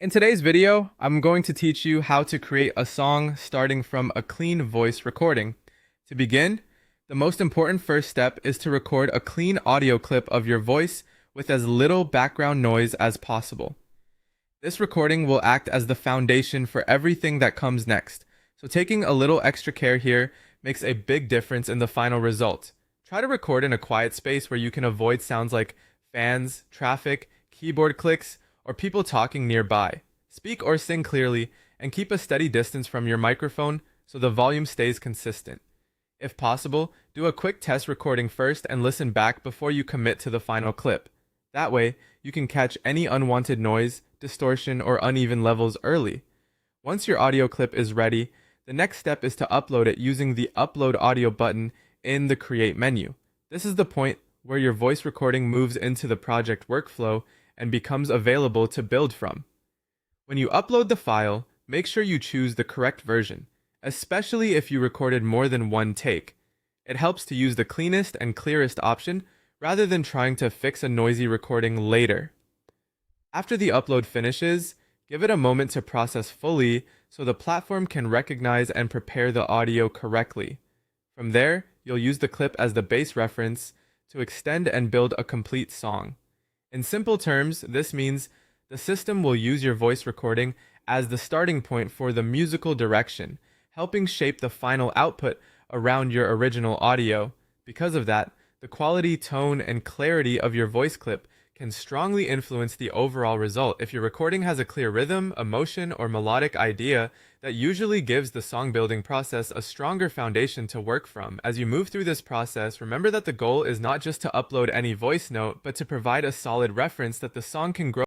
In today's video, I'm going to teach you how to create a song starting from a clean voice recording. To begin, the most important first step is to record a clean audio clip of your voice with as little background noise as possible. This recording will act as the foundation for everything that comes next, so taking a little extra care here makes a big difference in the final result. Try to record in a quiet space where you can avoid sounds like fans, traffic, keyboard clicks, or people talking nearby. Speak or sing clearly, and keep a steady distance from your microphone so the volume stays consistent. If possible, do a quick test recording first and listen back before you commit to the final clip. That way, you can catch any unwanted noise, distortion, or uneven levels early. Once your audio clip is ready, the next step is to upload it using the Upload Audio button in the Create menu. This is the point where your voice recording moves into the project workflow and becomes available to build from. When you upload the file, make sure you choose the correct version, especially if you recorded more than one take. It helps to use the cleanest and clearest option rather than trying to fix a noisy recording later. After the upload finishes, give it a moment to process fully so the platform can recognize and prepare the audio correctly. From there, you'll use the clip as the base reference to extend and build a complete song. In simple terms, this means the system will use your voice recording as the starting point for the musical direction, helping shape the final output around your original audio. Because of that, the quality, tone, and clarity of your voice clip can strongly influence the overall result. If your recording has a clear rhythm, emotion, or melodic idea, that usually gives the song building process a stronger foundation to work from. As you move through this process, remember that the goal is not just to upload any voice note, but to provide a solid reference that the song can grow